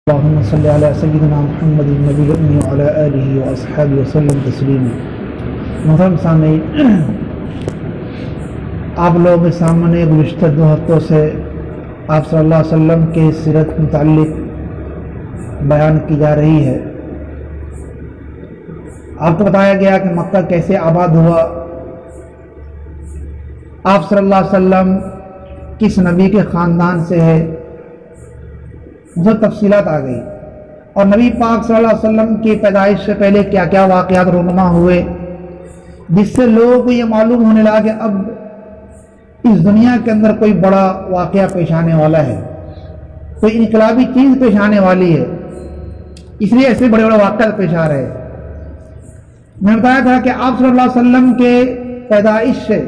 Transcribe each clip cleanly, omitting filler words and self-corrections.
اللهم صل علی سیدنا محمد النبی الأمی وعلی آلہ واصحابہ وسلم تسلیما۔ محترم سامعین، آپ لوگوں کے سامنے گزشتہ 2 ہفتوں سے آپ صلی اللہ علیہ وسلم کے سیرت کے متعلق بیان کی جا رہی ہے۔ آپ کو بتایا گیا کہ مکہ کیسے آباد ہوا، آپ صلی اللہ علیہ وسلم کس نبی کے خاندان سے ہے، سب تفصیلات آ گئی، اور نبی پاک صلی اللہ علیہ وسلم کی پیدائش سے پہلے کیا کیا واقعات رونما ہوئے، جس سے لوگوں کو یہ معلوم ہونے لگا کہ اب اس دنیا کے اندر کوئی بڑا واقعہ پیش آنے والا ہے، کوئی انقلابی چیز پیش آنے والی ہے، اس لیے ایسے بڑے بڑے واقعات پیش آ رہے ہیں۔ میں نے بتایا تھا کہ آپ صلی اللہ علیہ وسلم کے پیدائش سے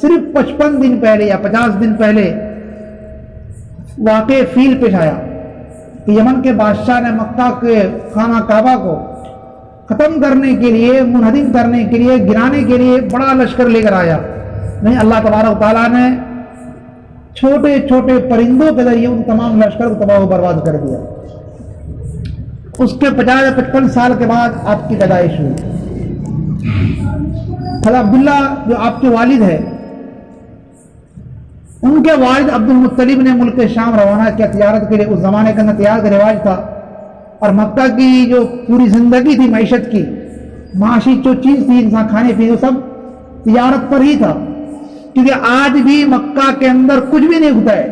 صرف 55 دن پہلے یا 50 دن پہلے واقع فیل پیش آیا کہ یمن کے بادشاہ نے مکہ کے خانہ کعبہ کو ختم کرنے کے لیے، منہدم کرنے کے لیے، گرانے کے لیے بڑا لشکر لے کر آیا۔ نہیں، اللہ تبارک و تعالیٰ نے چھوٹے چھوٹے پرندوں کے ذریعے ان تمام لشکر کو تباہ و برباد کر دیا۔ اس کے 50-55 سال کے بعد آپ کی پیدائش ہوئی۔ حضرت عبداللہ جو آپ کے والد ہے، ان کے والد عبد المطلب نے ملک شام روانہ کیا تجارت کے لیے۔ اس زمانے کے اندر تجارت کا رواج تھا، اور مکہ کی جو پوری زندگی تھی معیشت کی، معاشی جو چیز تھی انسان کھانے پینے، وہ سب تجارت پر ہی تھا، کیونکہ آج بھی مکہ کے اندر کچھ بھی نہیں ہوتا ہے،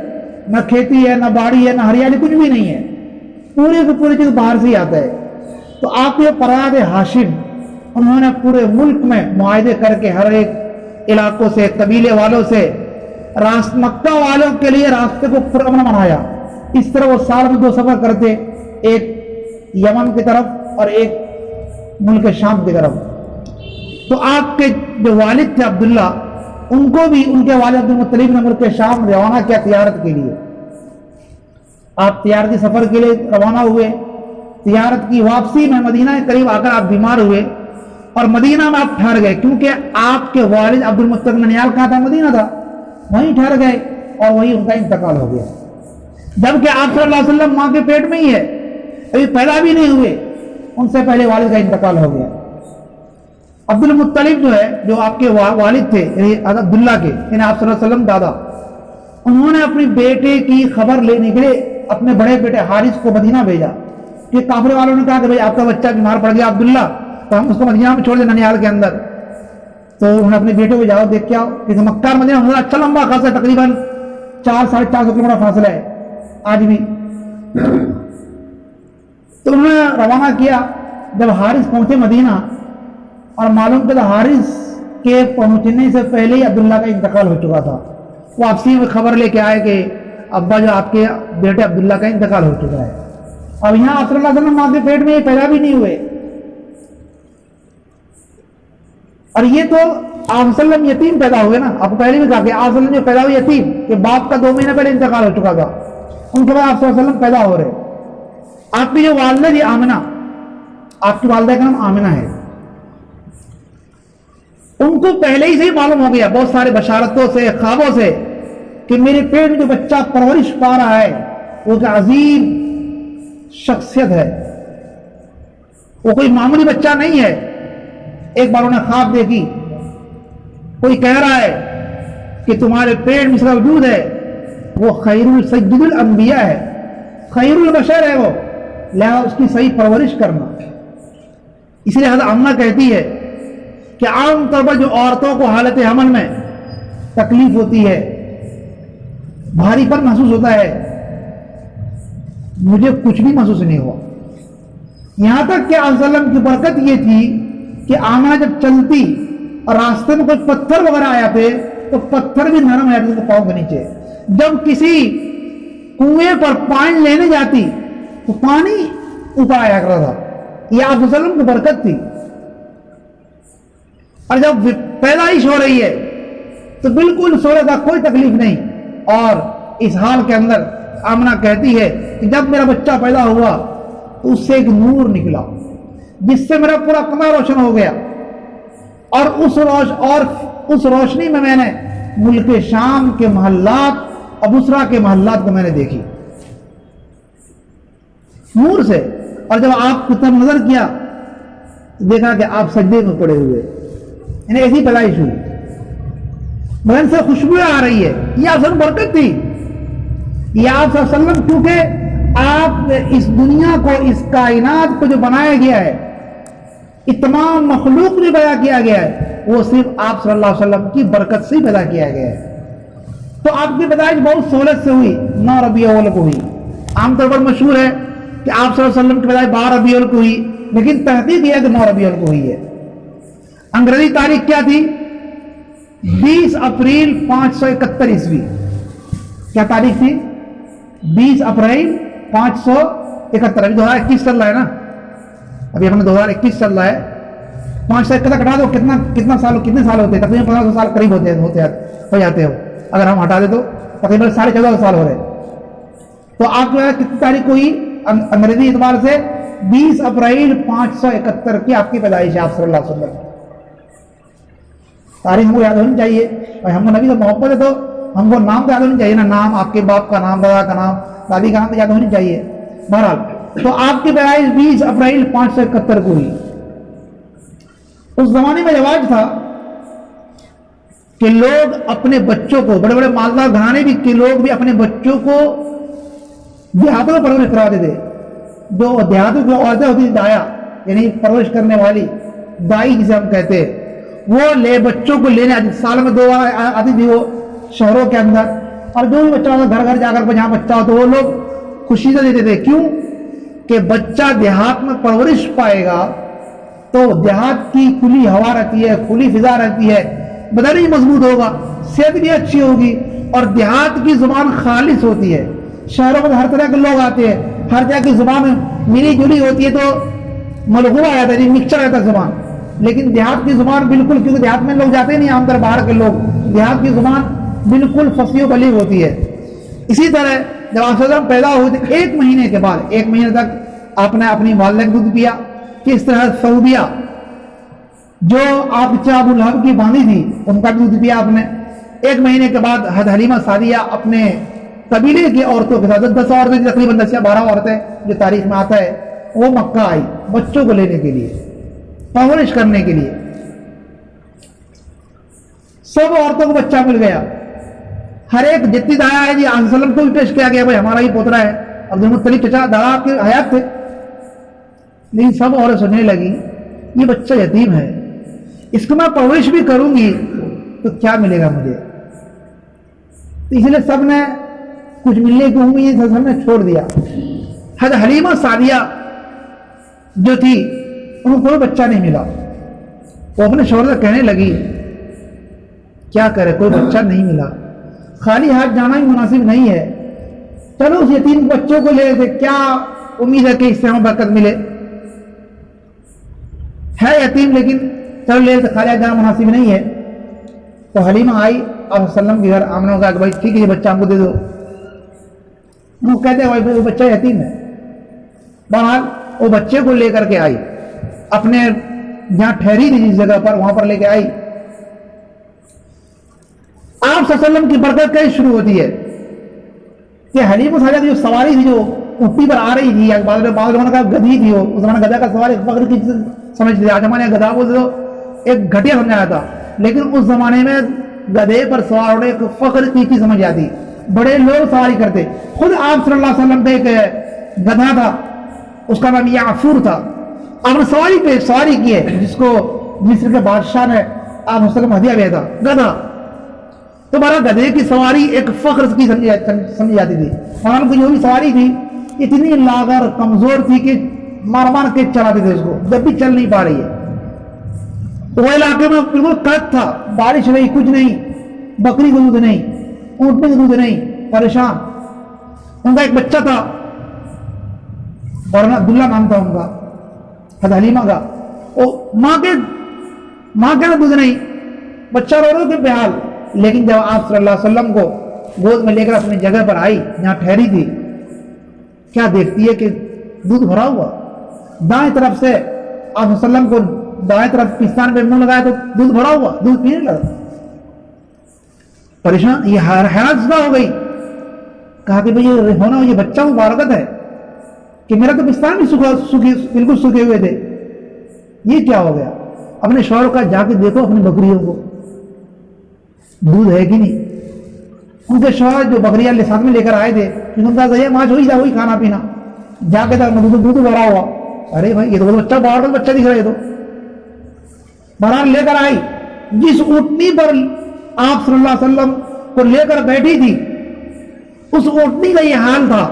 نہ کھیتی ہے، نہ باڑی ہے، نہ ہریالی، کچھ بھی نہیں ہے، پورے کی پوری چیز باہر سے ہی آتا ہے۔ تو آپ کے پراد ہاشم، انہوں نے پورے ملک میں معاہدے کر کے ہر ایک علاقوں سے، قبیلے والوں سے، مکہ والوں کے لیے راستے کو پرامن بنایا۔ اس طرح وہ سال میں 2 سفر کرتے، ایک یمن کی طرف اور ایک ملک شام کی طرف۔ تو آپ کے جو والد تھے عبداللہ، ان کو بھی ان کے والد عبد المطلب نے ملک شام روانہ کیا تجارت کے لیے۔ آپ تجارتی سفر کے لیے روانہ ہوئے۔ تجارت کی واپسی میں مدینہ کے قریب آ کر آپ بیمار ہوئے، اور مدینہ میں آپ ٹھہر گئے، کیونکہ آپ کے والد عبد المطلب ننیال کہاں تھا؟ مدینہ تھا، وہیں ٹھہر گئے، اور وہیں ان کا انتقال ہو گیا۔ جبکہ آپ صلی اللہ علیہ وسلم ماں کے پیٹ میں ہی ہے، ابھی پیدا بھی نہیں ہوئے، ان سے پہلے والد کا انتقال ہو گیا۔ عبد المطلب جو ہے، جو آپ کے والد تھے، یعنی عبداللہ کے، یعنی آپ صلی اللہ علیہ وسلم دادا، انہوں نے اپنی بیٹے کی خبر لینے کے لیے اپنے بڑے بیٹے حارث کو مدینہ بھیجا، کہ کافر والوں نے کہا کہ بھائی آپ کا بچہ بیمار پڑ گیا عبداللہ، تو ہم اس کو مدینہ میں چھوڑ دیں، ننیال کے اندر۔ تو انہوں نے اپنے بیٹے کو جاؤ دیکھ کے آؤ، کیونکہ مکہ اور مدینہ اچھا لمبا خاصا، تقریباً 400-450 کلومیٹر فاصلہ ہے آج بھی۔ تو انہوں نے روانہ کیا۔ جب حارث پہنچے مدینہ، اور معلوم کہ حارث کے پہنچنے سے پہلے ہی عبداللہ کا انتقال ہو چکا تھا، وہ واپسی میں خبر لے کے آئے کہ ابا جو آپ کے بیٹے عبداللہ کا انتقال ہو چکا ہے۔ اب یہاں آپ صلی اللہ علیہ وسلم ماں کے پیٹ میں یہ پیدا بھی نہیں ہوئے، اور یہ تو آپ صلی اللہ علیہ وسلم یتیم پیدا ہوئے نا۔ آپ کو پہلے بھی کہا کہ آپ صلی اللہ علیہ وسلم جو پیدا ہوئے یتیم، کہ باپ کا 2 مہینے پہلے انتقال ہو چکا تھا، ان کے بعد آپ صلی اللہ علیہ وسلم پیدا ہو رہے۔ آپ کی جو والدہ تھی آمنہ، آپ کی والدہ کا نام آمنہ ہے، ان کو پہلے ہی سے ہی معلوم ہو گیا بہت سارے بشارتوں سے، خوابوں سے، کہ میرے پیٹ میں جو بچہ پرورش پا رہا ہے وہ ایک عظیم شخصیت ہے، وہ کوئی معمولی بچہ نہیں ہے۔ ایک بار انہوں نے خواب دیکھی، کوئی کہہ رہا ہے کہ تمہارے پیٹ میں اس کا وجود ہے، وہ سید الانبیاء ہے، خیر البشر ہے وہ، لہذا اس کی صحیح پرورش کرنا۔ اس لیے حضرت آمنہ کہتی ہے کہ عام طور پر جو عورتوں کو حالت حمل میں تکلیف ہوتی ہے، بھاری پن محسوس ہوتا ہے، مجھے کچھ بھی محسوس نہیں ہوا، یہاں تک کہ آپ صلی اللہ علیہ وسلم کی برکت یہ تھی کہ آمنہ جب چلتی اور راستے میں کوئی پتھر وغیرہ آیا تھے تو پتھر بھی نرم ہو جاتے تھے پاؤں کے نیچے۔ جب کسی کنویں پر پانی لینے جاتی تو پانی اوپر آیا کرتا تھا، یہ آپ صلی اللہ علیہ وسلم کی برکت تھی۔ اور جب پیدائش ہو رہی ہے تو بالکل سونے کا کوئی تکلیف نہیں، اور اس حال کے اندر آمنہ کہتی ہے کہ جب میرا بچہ پیدا ہوا تو اس سے ایک نور نکلا، جس سے میرا پورا کمرہ روشن ہو گیا، اور اس روشنی میں میں نے ملک شام کے محلات، ابوسرا کے محلات کو میں نے دیکھی۔ نور سے. اور جب آپ کی طرف نظر کیا دیکھا کہ آپ سجدے میں پڑے ہوئے. یعنی ایسی پیدائش ہوئی. بدن سے خوشبو آ رہی ہے. یہ آپ سے برکت تھی. یہ آپ صلی اللہ علیہ وسلم, کیونکہ آپ اس دنیا کو, اس کائنات کو جو بنایا گیا ہے, اس تمام مخلوق میں پیدا کیا گیا ہے, وہ صرف آپ صلی اللہ علیہ وسلم کی برکت سے ہی پیدا کیا گیا ہے. تو آپ کی پیدائش بہت سہولت سے ہوئی. 9 ربیع الاول کو ہوئی. عام طور پر مشہور ہے کہ آپ صلی اللہ علیہ وسلم کی پیدائش 12 ربیع الاول کو ہوئی, لیکن تحقیق یہ ہے کہ 9 ربیع الاول کو ہوئی ہے. انگریزی تاریخ کیا تھی؟ 20 اپریل 571 عیسوی. کیا تاریخ تھی؟ 20 اپریل 571. ابھی 2021 چل رہا ہے نا, ابھی اپنا 2021 چل رہا ہے. 5 سے کٹا دو, کتنے سال ہوتے ہیں؟ تقریباً 1500 سال قریب ہو جاتے ہو. اگر ہم ہٹا دیں تو تقریباً 14.5 سال ہو رہے ہیں. تو آپ جو ہے کتنی تاریخ کو ہوئی انگریزی اعتبار سے؟ 20 اپریل 571 کی آپ کی پیدائش ہے آپ صلی اللہ علیہ وسلم. تاریخ ہم کو یاد ہونی چاہیے. اور ہم کو نبی سے محبت ہے تو ہم کو نام تو یاد ہونی چاہیے نا. نام, آپ کے باپ کا نام, دادا کا نام, دادی کا نام تو یاد ہونی چاہیے. بہرحال تو آپ کی پیدائش 20 اپریل 571 کو ہوئی. اس زمانے میں رواج تھا کہ لوگ اپنے بچوں کو, بڑے بڑے مالدار گھرانے بھی کے لوگ بھی اپنے بچوں کو دیہاتوں میں پرورش کراتے تھے. جو دیہاتوں کی عورتیں ہوتی تھی, دایا یعنی پرورش کرنے والی, دائی جسے ہم کہتے ہیں, وہ بچوں کو لینے آتی. سال میں 2 بار آتی تھی وہ شہروں کے اندر. اور جو بھی بچہ ہوتا گھر گھر جا کر جہاں بچہ ہو تو وہ لوگ خوشی سے دیتے تھے. کیوں کہ بچہ دیہات میں پرورش پائے گا تو دیہات کی کھلی ہوا رہتی ہے, کھلی فضا رہتی ہے, بدن بھی مضبوط ہوگا, صحت بھی اچھی ہوگی, اور دیہات کی زبان خالص ہوتی ہے. شہروں میں ہر طرح کے لوگ آتے ہیں, ہر طرح کی زبان ملی جلی ہوتی ہے تو ملغوبہ آ جاتا ہے, مکسچر رہتا ہے زبان. لیکن دیہات کی زبان بالکل, کیونکہ دیہات میں لوگ جاتے نہیں عام طور باہر کے لوگ, دیہات کی زبان بالکل فصیح و بلیغ ہوتی ہے. اسی طرح جب آپ صلی اللہ علیہ وسلم پیدا ہوئے تھے 1 مہینے کے بعد, 1 مہینے تک آپ نے اپنی والدہ کا دودھ پیا. کس طرح سعودیہ جو آپ ابو لہب کی باندھی تھی ان کا دودھ پیا آپ نے. 1 مہینے کے بعد حضرت حلیمہ سعدیہ اپنے قبیلے کی عورتوں کے ساتھ, 10 عورتیں, تقریباً 10 یا 12 عورتیں جو تاریخ میں آتا ہے, وہ مکہ آئی بچوں کو لینے کے لیے, پرورش کرنے کے لیے. سب عورتوں کو بچہ مل گیا. ہر ایک جتنی دایا ہے جی علیہ وسلم کو بھی پیش کیا گیا, بھائی ہمارا ہی پوترا ہے. عبد المطلب چچا دادا آپ کے حیات تھے, لیکن سب عورتیں سننے لگی یہ بچہ یتیم ہے, اس کو میں پرورش بھی کروں گی تو کیا ملے گا مجھے. تو اس لیے سب نے کچھ ملنے کی امید سب نے چھوڑ دیا. حضرت حلیمہ سعدیہ جو تھی ان کو کوئی بچہ نہیں ملا. وہ اپنے شوہر سے کہنے لگی کیا کرے, کوئی بچہ نہیں ملا, خالی ہاتھ جانا ہی مناسب نہیں ہے, چلو اس یتیم بچوں کو لے لیتے, کیا امید ہے کہ اس سے ہمیں برکت ملے. ہے یتیم لیکن چلو لے لیتے, خالی ہاتھ جانا مناسب نہیں ہے. تو حلیمہ آئی آپ وسلم کے گھر, آمنہ کہا کہ بھائی ٹھیک ہے یہ بچہ ہم کو دے دو. وہ کہتے ہیں بھائی وہ بچہ یتیم ہے. بہرحال وہ بچے کو لے کر کے آئی, اپنے جہاں ٹھہری تھی جس جگہ پر وہاں پر لے کے آئی. آپ صلی اللہ علیہ وسلم کی برکت کیسے شروع ہوتی ہے کہ حلیمہ سعدیہ کی جو سواری تھی, جو اونٹی پر آ رہی تھی, بعض لوگوں نے کہا گدھی تھی, وہ اس زمانے گدھا کا سواری فخر کی سمجھتے تھے. آج ہمارے یہاں گدھا بولتے تو ایک گھٹیا سمجھایا تھا, لیکن اس زمانے میں گدھے پر سوار ہونے ایک فخر کی چیز سمجھ آتی, بڑے لوگ سواری کرتے. خود آپ صلی اللہ علیہ وسلم کا ایک گدھا تھا, اس کا نام یعفور تھا, آپ نے سواری کی ہے, جس کو مصر کے بادشاہ نے آپ وسلم ہدیہ دیا تھا, گدھا. تو بارہ گدھے کی سواری ایک فخر کی سمجھی جاتی تھی. اور ان کی جو بھی سواری تھی اتنی لاغر کمزور تھی کہ مار کے چلاتے تھے اس کو, جب بھی چل نہیں پا رہی ہے. تو وہ علاقے میں بالکل قحط تھا, بارش نہیں, کچھ نہیں, بکری کا دودھ نہیں, اونٹنے کا دودھ نہیں, پریشان. ان کا ایک بچہ تھا, اور عبداللہ نام تھا ان کا, حضرت حلیمہ کا. وہ ماں کے دودھ نہیں, بچہ رو رہے تھے بحال. لیکن جب آپ صلی اللہ علیہ وسلم کو گود میں لے کر اپنی جگہ پر آئی جہاں ٹھہری تھی, کیا دیکھتی ہے کہ دودھ بھرا ہوا. دائیں طرف سے آپ صلی اللہ علیہ وسلم کو دائیں طرف پستان پہ منہ لگایا تو دودھ بھرا ہوا, دودھ پینے لگا. پریشان, یہ حیرت زدہ ہو گئی. کہا کہ بھئی یہ ہونا, یہ بچہ مبارکت ہے, کہ میرا تو بستر بھی بالکل سوکھے ہوئے تھے، یہ کیا ہو گیا؟ اپنے شوہر کا جا کے دیکھو اپنی بکریوں کو دودھ ہے کہ نہیں. ان کے شوہر جو بکریاں ساتھ میں لے کر آئے تھے، ان کا ذریعہ ماں وہی تھا، وہی کھانا پینا، جا کے تک دودھ بھرا ہوا. ارے بھائی یہ تو بچہ باہر کا بچہ دکھ رہا ہے، یہ تو بہرحال لے کر آئی. جس اونٹنی پر آپ صلی اللہ علیہ وسلم کو لے کر بیٹھی تھی، اس اونٹنی کا یہ حال تھا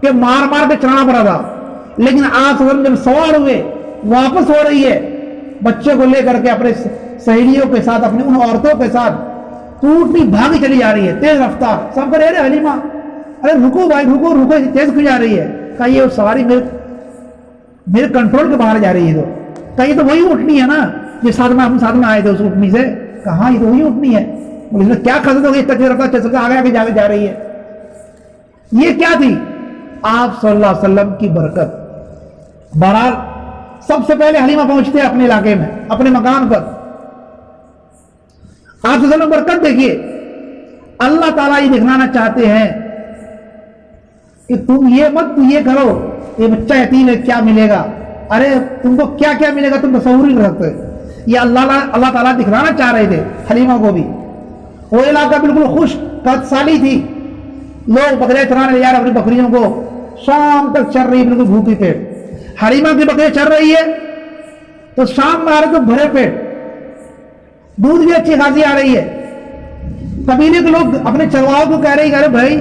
کہ مار مار کے چلانا پڑا تھا. لیکن آپ صلی اللہ علیہ وسلم جب سوار ہوئے، واپس ہو رہی ہے بچے کو لے کر کے اپنے سہیلیوں کے ساتھ، اپنی ان عورتوں کے ساتھ، تو اونٹنی بھاگی چلی جا رہی ہے تیز رفتار. سب کہہ رہے حلیمہ ارے رکو بھائی رکو رکو، تیز کیوں جا رہی ہے؟ کہا یہ سواری میرے کنٹرول کے باہر جا رہی ہے. تو کہا یہ تو وہی اونٹنی ہے نا جس ساتھ میں آئے تھے اس اونٹنی سے. کہاں یہ تو وہی اونٹنی ہے. اس میں کیا خزت ہوگی اتنا تیز رفتار چل سکتا، آگے آگے جا رہی ہے. یہ کیا تھی؟ آپ صلی اللہ علیہ وسلم کی برکت. بہرحال سب سے پہلے حلیمہ پہنچتے ہیں اپنے علاقے میں، اپنے مکان پر. آپ صلی اللہ علیہ وسلم برکت دیکھیے. اللہ تعالیٰ یہ دکھانا چاہتے ہیں کہ تم یہ مت یہ کرو، یہ بچہ یتیم ہے کیا ملے گا، ارے تم کو کیا کیا ملے گا تم تصور ہی نہیں رکھتے. یہ اللہ تعالیٰ دکھلانا چاہ رہے تھے حلیمہ کو بھی. وہ علاقہ بالکل خشک سالی تھی، لوگ بکرے چرانے جا رہے اپنی بکریوں کو، شام تک چر رہی بالکل بھوکی پیٹ. حلیمہ کی بکریاں چر رہی ہے تو شام میں آ رہے تو بھرے پیٹ، دودھ بھی اچھی خاصی آ رہی ہے. قبیلے کے لوگ اپنے چرواہوں کو کہہ رہے ہیں بھائی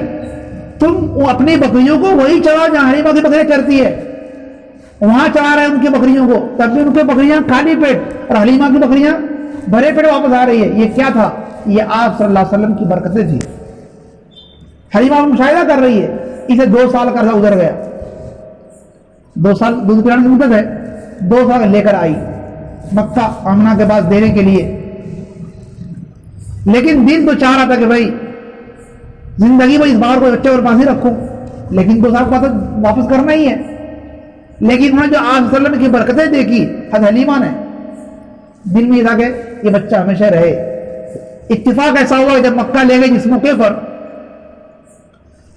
تم اپنی بکریوں کو وہی چراؤ جہاں حلیمہ کی بکریاں چرتی ہے، وہاں چلا رہے ہیں ان کی بکریوں کو. تب بھی ان کی بکریاں خالی پیٹ اور حلیمہ کی بکریاں بھرے پیٹ واپس آ رہی ہے. یہ کیا تھا؟ یہ آپ صلی اللہ علیہ وسلم کی برکتیں تھی. حلیمہ مشاہدہ کر رہی ہے. اسے 2 سال کا عرصہ گزر گیا. 2 سال دودھ پلانے کی مدت ہے. 2 سال لے کر آئی مکہ آمنہ کے پاس دینے کے لیے. لیکن دل تو چاہ رہا تھا کہ بھائی زندگی میں اس بار کو بچے اور پاس ہی رکھوں، لیکن 2 سال کے بعد واپس کرنا ہی ہے. لیکن انہوں نے جو آپ صلی اللہ علیہ وسلم کی برکتیں دیکھی حضرت حلیمہ نے، دل میں یہ تھا کہ یہ بچہ ہمیشہ رہے. اتفاق ایسا ہوا جب مکہ لے گئے جس موقع پر،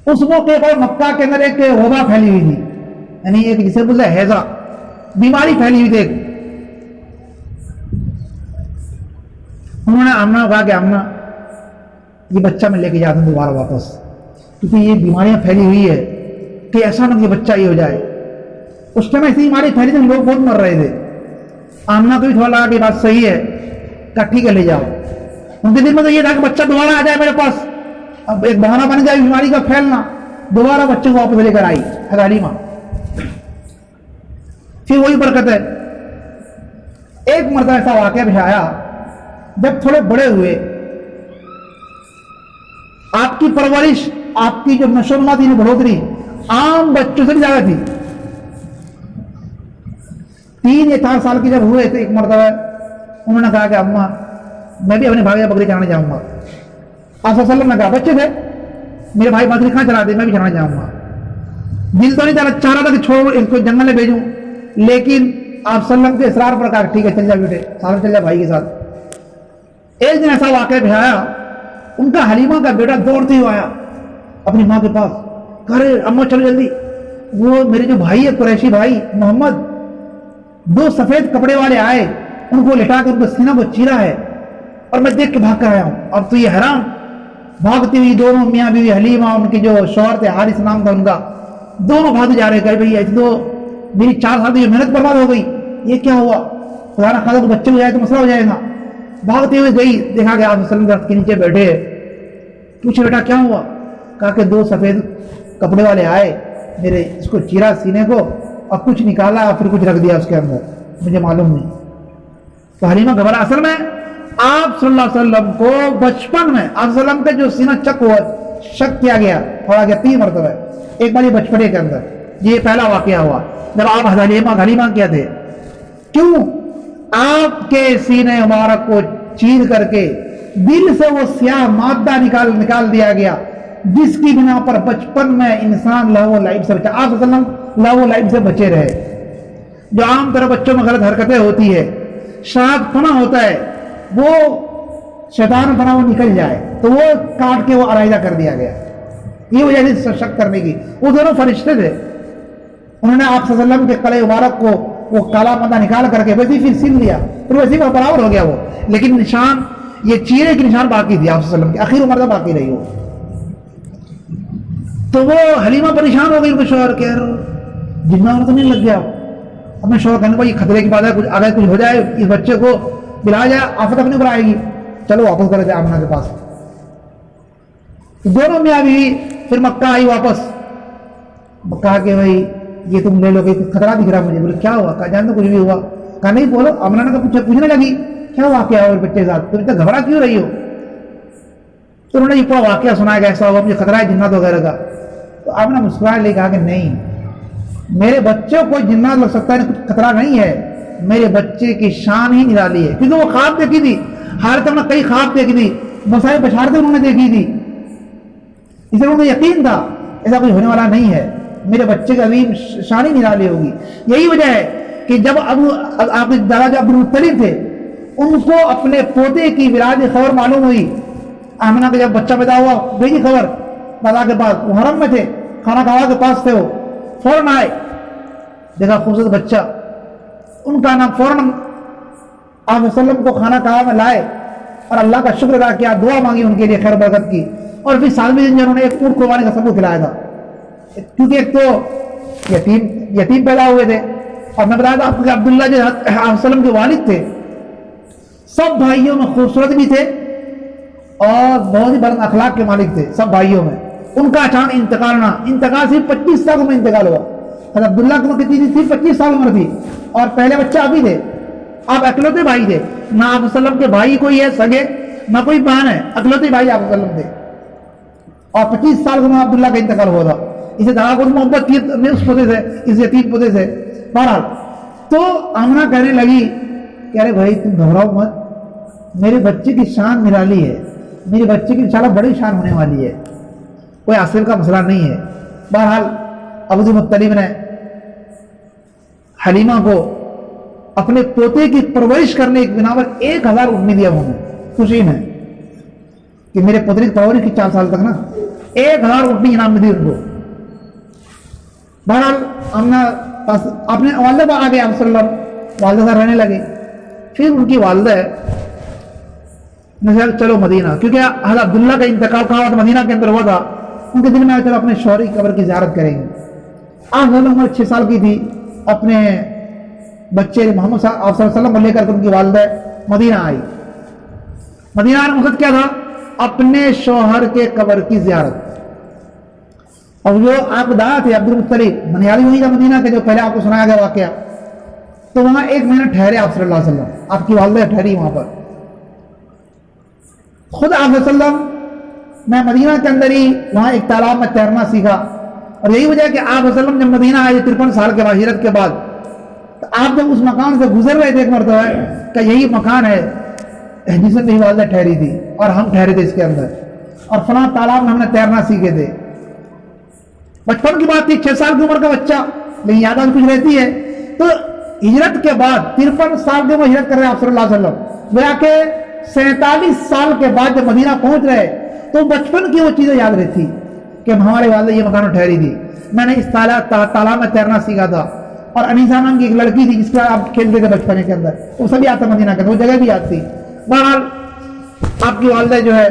اس موقع پر مکہ کے اندر ایک وبا پھیلی ہوئی تھی، یعنی ایک جسے بولتے ہیں ہیضہ، بیماری پھیلی ہوئی تھی. انہوں نے آمنہ کو کہا کہ آمنہ یہ بچہ میں لے کے جاتا ہوں دوبارہ واپس، کیونکہ یہ بیماریاں پھیلی ہوئی ہے کہ ایسا نہ کہ بچہ یہ ہو جائے. اس ٹائم ایسی بیماری پھیلی تھی لوگ بہت مر رہے تھے. آمنہ کو بھی تھوڑا لگا کہ بات صحیح ہے، کہا ٹھیک ہے لے جاؤ. ان کے دل میں تو یہ تھا کہ بچہ دوبارہ آ جائے میرے پاس، اب ایک بہانہ بن جائے بیماری کا پھیلنا. دوبارہ بچے کو واپس لے کر آئی حضرت حلیمہ. پھر وہی برکت ہے. ایک مرتبہ ایسا واقعہ پیش آیا جب تھوڑے بڑے ہوئے، آپ کی پرورش، آپ کی جو نشو و نما تھی، بڑھوتری عام بچوں سے بھی زیادہ تھی. 3 یا 4 سال کے جب ہوئے تو ایک مرتبہ انہوں نے کہا کہ اماں میں بھی اپنے بھائی بکری چلانے جاؤں گا. آپ صلی اللہ علیہ وسلم نے کہا بچے تھے، میرے بھائی بکری کہاں چلاتے، میں بھی چلانے جاؤں گا. دل تو نہیں چاہ رہا تھا کہ چھوڑ اس کو جنگل میں بھیجوں، لیکن آپ صلی اللہ علیہ وسلم کے اصرار پر کہا ٹھیک ہے چل جا بیٹے، ساتھ چل جا بھائی کے ساتھ. ایک دن ایسا واقعہ پیش آیا، ان کا حلیمہ کا بیٹا دوڑتے ہوئے آیا اپنی ماں کے پاس، کہہ رہے اماں چلو جلدی، وہ میرے جو بھائی ہے قریشی بھائی محمد، 2 سفید کپڑے والے آئے، ان کو لٹا کے ان کو سینہ کو چیرا ہے اور میں دیکھ کے بھاگ کر آیا ہوں. اب تو یہ حیران، بھاگتی ہوئی دونوں میاں بیوی حلیمہ، ان کے جو شوہر تھے حارث نام تھا ان کا، دونوں بھاگتے جا رہے. کہ بھائی ایسے تو میری 4 سال کی محنت برباد ہو گئی، یہ کیا ہوا، خدا نہ خاصا بچے ہو جائے تو مسئلہ ہو جائے گا. بھاگتے ہوئے گئی، دیکھا کہ آپ صلی اللہ علیہ وسلم درخت کے نیچے بیٹھے. پوچھے بیٹا کیا ہوا؟ کہا کہ 2 سفید کپڑے والے آئے، میرے اس کو چیرا سینے کو اور کچھ نکالا اور پھر کچھ رکھ دیا اس کے اندر، مجھے معلوم نہیں. تو حلیمہ گھبرا. اصل میں آپ صلی اللہ علیہ وسلم کو بچپن میں آپ صلی اللہ علیہ وسلم کا جو سینہ چک ہوا، شک کیا گیا، پڑا گیا 3 مرتبہ. ایک بار یہ بچپنے کے اندر، یہ پہلا واقعہ ہوا جب آپ حلیمہ کیا تھے. کیوں؟ آپ کے سینے مبارک کو چیر کر کے دل سے وہ سیاہ مادہ نکال دیا گیا جس کی بنا پر بچپن میں انسان لہو و لعب سے بچا. آپ صلی اللہ علیہ وسلم لہو و لعب سے بچے رہے. جو عام طرح بچوں میں غلط حرکتیں ہوتی ہے، شاید پناہ ہوتا ہے، وہ شیطان پناہ وہ نکل جائے تو وہ کاٹ کے وہ علیحدہ کر دیا گیا. یہ وجہ سے شک کرنے کی. وہ دونوں فرشتے تھے، انہوں نے آپ صلی اللہ علیہ وسلم کے قلعے مبارک کو وہ کالا پندہ نکال کر کے ویسے پھر سن لیا، پھر ویسے ہی برابر ہو گیا وہ، لیکن نشان یہ چیرے کی نشان باقی تھی آپ صلی اللہ علیہ وسلم کی، آخر عمر تک باقی رہی وہ. تو وہ حلیمہ پریشان ہو گئی ان کے شوہر کے، جنا تو نہیں لگ گیا. اپنے شوہر کہنے کو یہ خطرے کی بات ہے، کچھ اگر کچھ ہو جائے اس بچے کو بلا جائے آفت اپنے اوپر آئے گی، چلو واپس کر دیتے آمنہ کے پاس. دونوں میاں بیوی پھر مکہ آئی واپس. کہا کہ بھائی یہ تم لے لو کہ خطرہ دکھ رہا مجھے. بولے کیا ہوا؟ کہا جان تو کچھ بھی ہوا. کہا نہیں بولو. آمنہ نے پوچھنے لگی کیا واقعہ ہوا بچے کے ساتھ، تم اتنا گھبرا کیوں رہی ہو؟ تو انہوں نے یہ پورا واقعہ سنایا کہ ایسا ہوا مجھے خطرہ ہے جنات وغیرہ کا. تو آمنہ مسکرائے لے کہا کہ نہیں، میرے بچے کو کوئی جنات لگ سکتا ہے، کچھ خطرہ نہیں ہے، میرے بچے کی شان ہی نرالی ہے. کیونکہ وہ خواب دیکھی تھی، حالت میں کئی خواب دیکھی تھی، مسائل بشارتیں انہوں نے دیکھی تھی، اس لیے انہیں یقین تھا ایسا کچھ ہونے والا نہیں ہے، میرے بچے کا عظیم شان ہی نرالی ہوگی. یہی وجہ ہے کہ جب آپ کے دادا جو عبد المطلب تھے ان کو اپنے پوتے کی ولادت خبر معلوم ہوئی، آمنہ کا جب بچہ پیدا ہوا بھیجی خبر دادا کے پاس، وہ حرم میں تھے، کھانا کھوا کے پاس تھے، وہ فوراً آئے، دیکھا خوبصورت بچہ، ان کا نام فوراً آپ وسلم کو کھانا کھوا میں لائے اور اللہ کا شکر ادا کیا، دعا مانگی ان کے لیے خیر برکت کی. اور پھر سالمی دن انہوں نے ایک اونٹ قربانی کا سب کو کھلایا تھا، کیونکہ ایک تو یتیم پیدا ہوئے تھے، اور میں بتایا تھا آپ کو کہ عبداللہ جو آپ وسلم کے والد تھے سب بھائیوں میں خوبصورت بھی تھے اور بہت ہی بلند اخلاق کے مالک تھے سب بھائیوں میں. ان کا اچانک انتقال صرف 25 سال میں انتقال ہوا. حضرت عبداللہ کی عمر کتنی تھی؟ 25 سال عمر تھی، اور پہلے بچہ ابھی تھے، آپ اکلوتے بھائی تھے، نہ آپ وسلم کے بھائی کوئی ہے سگے نہ کوئی بہن ہے، اکلوتے بھائی آپ وسلم تھے، اور 25 سال میں عبداللہ کا انتقال ہوا تھا. اسے دادا کو محبت کی اس پوتے سے، اس یتیم پوتے سے. بہرحال تو آمنہ کہنے لگی کہ ارے بھائی تم گھبراؤ مت، میرے بچے کی شان نرالی ہے، میرے بچے کی انشاءاللہ بڑی شان ہونے والی ہے، کوئی حاصل کا مسئلہ نہیں ہے. بہرحال عبد المطلب نے حلیمہ کو اپنے پوتے کی پرورش کرنے کی بنا پر 1000 اونٹنی دیا انہوں نے خوشی میں کہ میرے پوتے کی پرورش کی 4 سال تک نا 1000 اونٹنی انعام میں دی ان کو. بہرحال آمنہ اپنے والدہ پر آ گئے، آپ صلی اللہ علیہ وسلم والدہ سے رہنے لگے. پھر ان کی والدہ نے کہا چلو مدینہ، کیونکہ حضرت عبداللہ کا انتقال کہا تھا مدینہ کے اندر ہوا تھا، ان کے دل میں آیا چلو اپنے شوہر کی قبر کی زیارت کریں گے. آپ صلی اللہ علیہ وسلم 6 سال کی تھی، اپنے بچے محمد صلی اللہ علیہ وسلم لے کر ان کی والدہ مدینہ آئی. مدینہ آنے کا مقصد کیا تھا؟ اپنے شوہر کے قبر کی زیارت. اور جو آپ دادا تھے عبد المطلب منیالی وہی تھا مدینہ کے جو پہلے آپ کو سنایا گیا واقعہ، تو وہاں 1 مہینہ ٹھہرے آپ صلی اللہ علیہ وسلم، آپ کی والدہ ٹھہری وہاں پر. خود آپ صلی اللہ علیہ وسلم میں مدینہ کے اندر ہی وہاں ایک تالاب میں تیرنا سیکھا. اور یہی وجہ ہے کہ آپ صلی اللہ علیہ وسلم جب مدینہ آئے 53 سال کے بعد ہجرت کے بعد، تو آپ جب اس مکان سے گزر رہے تھے ایک مرتبہ کہ یہی مکان ہے جس میں میری والدہ ٹھہری تھی اور ہم ٹھہرے تھے اس کے اندر، اور فلاں تالاب میں ہم نے تیرنا سیکھے تھے. بچپن کی بات تھی، 6 سال کی عمر کا بچہ، لیکن یادات کچھ رہتی ہے. تو ہجرت کے بعد 53 سال کے بعد ہجرت کر رہے آپ صلی اللہ علیہ وسلم، گویا کہ 47 سال کے بعد جب مدینہ پہنچ رہے تو بچپن کی وہ چیزیں یاد رہتی کہ ہمارے والدہ یہ مکان میں ٹھہری تھی، میں نے اس تالاب میں تیرنا سیکھا تھا. اور انیسہ نام کی ایک لڑکی تھی جس کے آپ کھیلتے تھے بچپن کے اندر، وہ سب یاد تھا مدینہ کے اندر، وہ جگہ بھی یاد تھی. بہرحال آپ کی والدہ جو ہے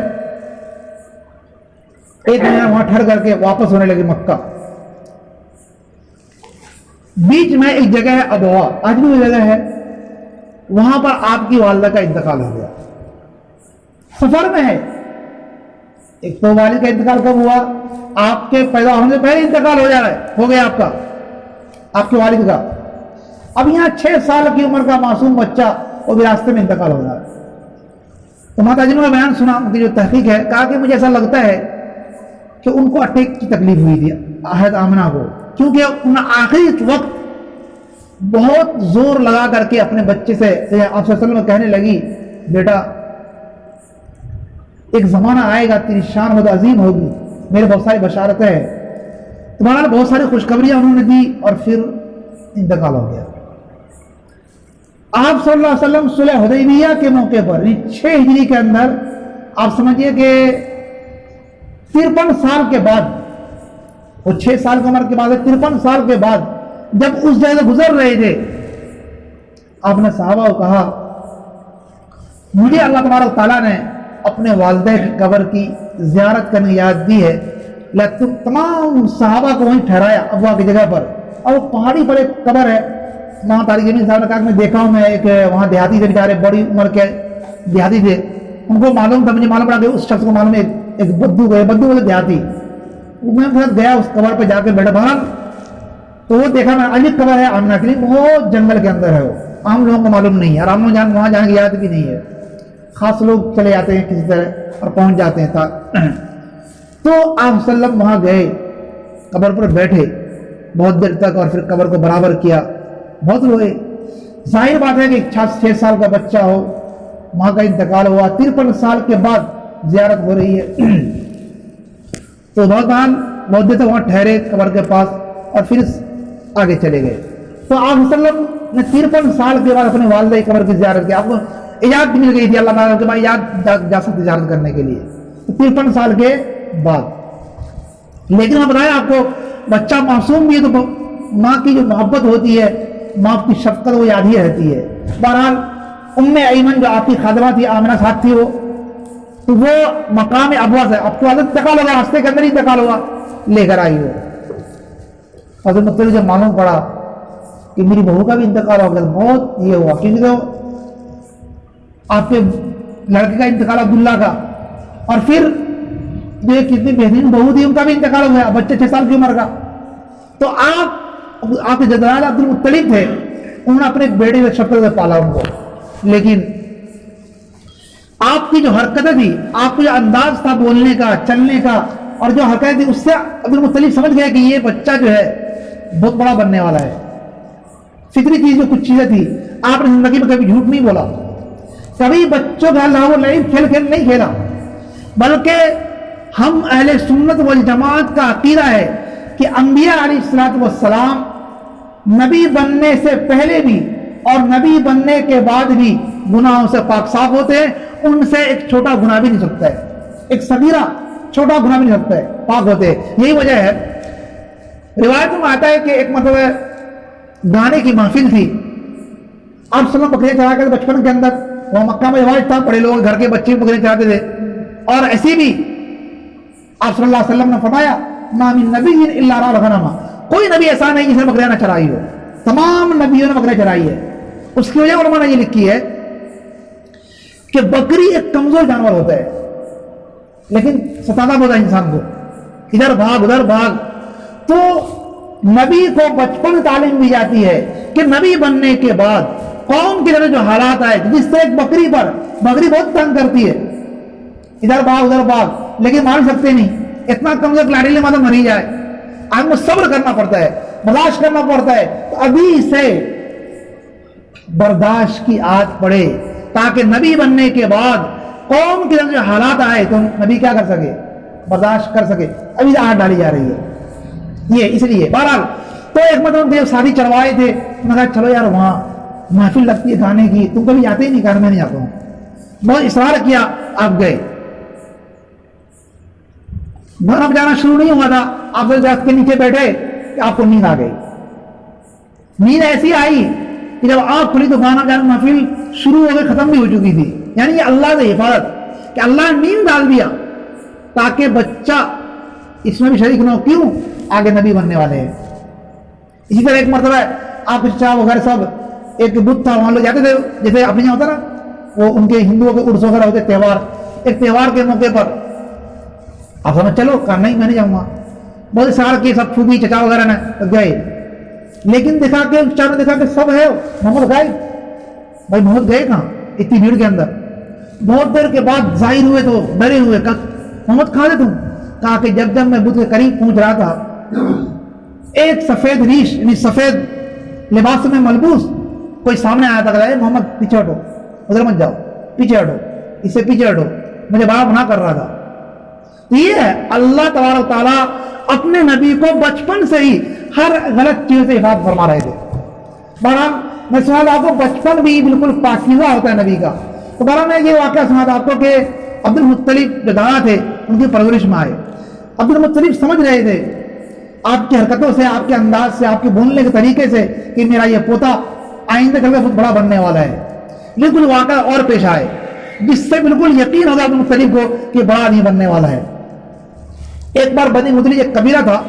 1 مہینہ وہاں ٹھہر کر کے واپس ہونے لگی مکہ. بیچ میں ایک جگہ ہے ابوا، آج بھی وہ جگہ ہے، وہاں پر آپ کی والدہ کا انتقال ہو گیا. سفر میں ہے، ایک تو والد کا انتقال کب ہوا؟ آپ کے پیدا ہونے سے پہلے انتقال ہو گیا آپ کا، آپ کے والد کا. اب یہاں 6 سال کی عمر کا معصوم بچہ وہ بھی راستے میں انتقال ہو رہا ہے. تو ماتا جی نے بیان سنا، ان کی جو تحقیق ہے، کہا کہ مجھے ایسا لگتا ہے کہ ان کو اٹیک کی تکلیف ہوئی تھی حضرت آمنہ کو، کیونکہ ان آخری وقت بہت زور لگا کر کے اپنے بچے سے آپ صلی اللہ علیہ وسلم کہنے لگی بیٹا ایک زمانہ آئے گا تیری شان بہت عظیم ہوگی، میرے بہت ساری بشارتیں ہیں. تمہارا بہت ساری خوشخبریاں انہوں نے دی، اور پھر انتقال ہو گیا. آپ صلی اللہ علیہ وسلم صلح حدیبیہ کے موقع پر 6 ہجری کے اندر آپ سمجھیے کہ 53 سال کے بعد، وہ 6 سال کی عمر کے بعد 53 سال کے بعد جب اس جگہ سے گزر رہے تھے آپ نے صحابہ کو کہا مجھے اللہ تبارک تعالیٰ نے اپنے والدہ کی قبر کی زیارت کرنے کی یاد دی ہے، تمام صحابہ کو وہیں ٹھہرایا ابوا کی جگہ پر، اور وہ پہاڑی پر ایک قبر ہے وہاں طارق جمیل صاحب نے کہا کہ میں دیکھا ہوں، میں ایک وہاں دیہاتی تھے بیچارے، بڑی عمر کے دیہاتی تھے، ان کو معلوم تھا، مجھے معلوم پڑا کہ اس شخص کو معلوم ہے ایک بدو گئے، بدو والے دیہاتی، میں گیا اس قبر پہ جا کے بیٹھا باہر، تو وہ دیکھا میں عجیب قبر ہے آمنہ کی، وہ جنگل کے اندر ہے، وہ عام لوگوں کو معلوم نہیں ہے، اور عام لوگ وہاں جانے کی یاد بھی نہیں ہے، خاص لوگ چلے جاتے ہیں کسی طرح اور پہنچ جاتے ہیں تو آپ صلی اللہ علیہ وسلم وہاں گئے، قبر پر بیٹھے بہت دیر تک، اور پھر قبر کو برابر کیا، بہت روئے۔ ظاہر بات ہے کہ 6 سال کا بچہ ہو، ماں کا انتقال ہوا، 53 سال کے بعد زیارت ہو رہی ہے، تو بہت دیر تک وہاں ٹھہرے قبر کے پاس، اور پھر آگے چلے گئے۔ تو آپ صلی اللہ علیہ وسلم نے 53 سال کے بعد اپنے والدہ کی قبر کی زیارت کی، آپ کو اجازت مل گئی تھی اللہ تعالیٰ کے بعد اجازت جا سکتے زیارت کرنے کے لیے 53 سال کے بعد۔ لیکن میں بتایا آپ کو بچہ معصوم بھی ہے تو ماں کی جو محبت ہوتی ہے، ماں کی شفقت وہ یاد ہی رہتی ہے۔ بہرحال ایمن جو آپ کی خادمہ تھی، آمنہ ساتھ تھی، تو وہ مقام ابوا سے آپ کو انتقال ہوگا، راستے کے اندر ہی انتقال ہوا، لے کر آئی وہ۔ حضرت مطلب جب معلوم پڑا کہ میری بہو کا بھی انتقال ہو گیا، بہت یہ ہوا، کیونکہ تو آپ کے لڑکے کا انتقال عبداللہ کا، اور پھر جو کتنی بہترین بہو تھی ان کا بھی انتقال ہو گیا، بچے 6 سال کی عمر کا۔ تو آپ کے جدال عبد المطلب تھے، انہوں نے اپنے بیٹے سے شکل سے پالا ان کو، لیکن آپ کی جو حرکتیں تھی، آپ کا جو انداز تھا بولنے کا، چلنے کا، اور جو حرکتیں تھی، اس سے عبد المطلب سمجھ گئے کہ یہ بچہ جو ہے بہت بڑا بننے والا ہے۔ فطری چیز جو کچھ چیزیں تھی، آپ نے زندگی میں کبھی جھوٹ نہیں بولا، کبھی بچوں کا لہو لعب کھیل نہیں کھیلا، بلکہ ہم اہل سنت والجماعت کا عقیدہ ہے کہ انبیاء علیہ الصلوۃ والسلام نبی بننے سے پہلے بھی اور نبی بننے کے بعد بھی گناہوں سے پاک صاف ہوتے ہیں، ان سے ایک چھوٹا گناہ بھی نہیں سکتا ہے، ایک صغیرہ چھوٹا گناہ بھی نہیں سکتا ہے، پاک ہوتے ہیں۔ یہی وجہ ہے، روایت میں آتا ہے کہ ایک مطلب گانے کی محفل تھی، آپ سلم بکریاں چلا کر بچپن کے اندر، وہاں مکہ میں رواج تھا، بڑے لوگ گھر کے بچے بکریاں چلاتے تھے، اور ایسی بھی آپ صلی اللہ علیہ وسلم نے فرمایا ما من نبی الا رأى الغنم، کوئی نبی ایسا نہیں جس نے بکریاں نہ چرائی ہو، تمام نبیوں نے بکریاں چرائی ہے۔ اس کی وجہ علماء نے یہ لکھی ہے کہ بکری ایک کمزور جانور ہوتا ہے، لیکن ستانا ہوتا ہے انسان کو، ادھر بھاگ ادھر بھاگ، تو نبی کو بچپن تعلیم دی جاتی ہے کہ نبی بننے کے بعد قوم کی طرح جو حالات آئے، جس سے ایک بکری بہت تنگ کرتی ہے، ادھر بھاگ لیکن مار سکتے نہیں، اتنا کمزور لاڑیلے ماتا مری جائے، آدمی کو صبر کرنا پڑتا ہے، برداشت کرنا پڑتا ہے، تو ابھی سے برداشت کی عادت پڑے تاکہ نبی بننے کے بعد قوم کی طرف جو حالات آئے تو نبی کیا کر سکے، برداشت کر سکے، ابھی عادت ڈالی جا رہی ہے یہ اس لیے۔ بہرحال تو ایک مطلب شادی چڑھوائے تھے، میں کہا چلو یار وہاں محفل لگتی ہے گانے کی، تم کبھی جاتے ہی نہیں، کہا میں نہیں جاتا ہوں، بہت اصرار کیا، آپ گئے، گھر اب جانا شروع نہیں ہوا تھا، آپ سے درخت کے نیچے بیٹھے کہ آپ کو نیند آ گئی، نیند ایسی آئی کہ جب آنکھ کھلی تو گانا جانا محفل شروع ہو گئی، ختم بھی ہو چکی تھی، یعنی یہ اللہ کی حفاظت کہ اللہ نے نیند ڈال دیا تاکہ بچہ اس میں بھی شریک نہ ہو، کیوں آگے نبی بننے والے ہیں۔ اسی طرح ایک مرتبہ آپ چاہ وغیرہ سب ایک بت تھا، وہاں لوگ جاتے تھے، جیسے اپنے یہاں ہوتا نا وہ ان کے ہندوؤں کے عرس وغیرہ ہوتے تہوار، ایک تہوار کے موقع پر آپ سمجھ چلو کہا نہیں میں نہیں جاؤں گا، بہت سار کے سب پھوپھی چچا وغیرہ نے گئے، لیکن دیکھا کہ چاروں دیکھا کہ سب ہے، محمد گئے، بھائی محمد گئے کہاں اتنی بھیڑ کے اندر؟ بہت دیر کے بعد ظاہر ہوئے تو ڈرے ہوئے، کہا محمد کہاں تھے تم؟ کہا کہ جب میں بت کے قریب پہنچ رہا تھا، ایک سفید ریش یعنی سفید لباس میں ملبوس کوئی سامنے آیا تھا، کہ محمد پیچھے ہٹو، ادھر مت جاؤ، پیچھے ہٹو، اس سے پیچھے ہٹو، مجھے بڑا منع کر رہا تھا۔ یہ ہے اللہ تبارک تعالیٰ اپنے نبی کو بچپن سے ہی ہر غلط چیز سے حفاظت فرما رہے تھے۔ بہرحال میں سنا تھا آپ کو بچپن بھی بالکل پاکیزہ ہوتا ہے نبی کا، تو بہرحال میں یہ واقعہ سنا تھا آپ کو کہ عبد المطلب جو دادا تھے ان کی پرورش میں آئے، عبد المطلب سمجھ رہے تھے آپ کی حرکتوں سے، آپ کے انداز سے، آپ کے بولنے کے طریقے سے کہ میرا یہ پوتا آئندہ چل کے بہت بڑا بننے والا ہے. بالکل واقعہ اور پیش آئے جس سے بالکل یقین ہوگا عبد المطلب کو کہ بڑا آدمی بننے والا ہے. ایک بار بنی مدلج ایک قبیلہ تھا،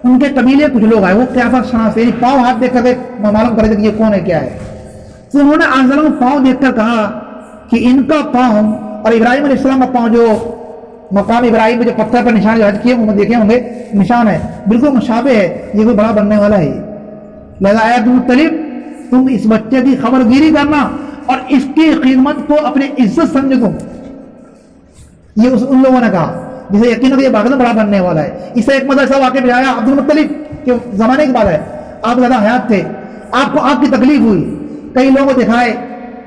ان کے قبیلے کچھ لوگ آئے، وہ قیافہ شناخت پاؤں ہاتھ دیکھ کر معلوم کر دے کہ یہ کون ہے کیا ہے. تو انہوں نے آنظروں پاؤں دیکھ کر کہا کہ ان کا پاؤں اور ابراہیم علیہ السلام کا پاؤں جو مقام ابراہیم میں جو پتھر پر نشان جو حج کیے وہ دیکھے ہوں گے نشان ہے، بالکل مشابہ ہے، یہ کوئی بڑا بننے والا ہے. لہذا اے عبد المطلب تم اس بچے کی خبر گیری کرنا اور اس کی قیمت کو اپنی عزت سمجھو. تم یہ ان لوگوں نے کہا جسے یقین یہ باغ بڑا بننے والا ہے. اس سے ایک مدد ایسا واقع بھی آیا عبد المطلب کے زمانے کی بات ہے، آپ زیادہ حیات تھے، آپ کو آپ کی تکلیف ہوئی، کئی لوگوں کو دکھائے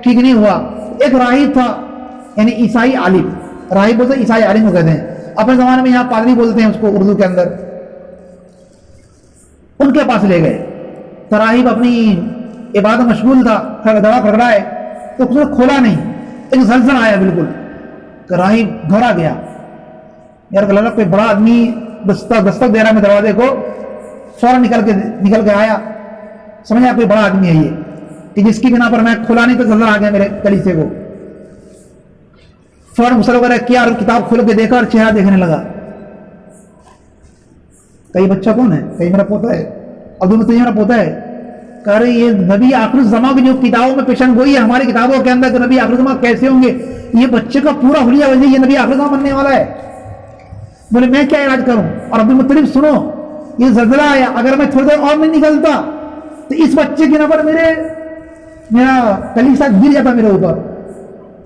ٹھیک نہیں ہوا. ایک راہب تھا یعنی عیسائی عالم، راہب بولتے عیسائی عالم کو کہتے ہیں، اپنے زمانے میں یہاں پادری بولتے ہیں اس کو اردو کے اندر. ان کے پاس لے گئے تو راہب اپنی عبادت مشغول تھا، دڑا کھڑکڑائے تو اس نے کھولا نہیں، ایک زلزلہ آیا بالکل کہ راہب گھبرا گیا، یار اللہ کوئی بڑا آدمی دستک دے رہا ہے دروازے کو. فوراً نکل کے آیا، سمجھا کوئی بڑا آدمی ہے یہ کہ جس کی بنا پر میں کھولا نہیں تو زلزلہ آ گیا میرے کلیسے کو. فوراً غسل وغیرہ کیا اور کتاب کھول کے دیکھا اور چہرہ دیکھنے لگا. کئی بچہ کون ہے؟ کئی میرا پوتا ہے، عبد المطلب میرا پوتا ہے. کہہ رہے یہ نبی آخر الزماں کی جو کتابوں میں پیشن گوئی ہے ہماری کتابوں کے اندر کہ نبی آخر الزماں کیسے ہوں گے، یہ بچے کا پورا حلیہ وجہ یہ نبی آخر الزماں بننے والا ہے. بولے میں کیا علاج کروں؟ اور عبد المطلب سنو یہ زلزلہ آیا، اگر میں تھوڑی دیر اور نہیں نکلتا تو اس بچے کی نظر میرا کلیسا گر جاتا میرے اوپر.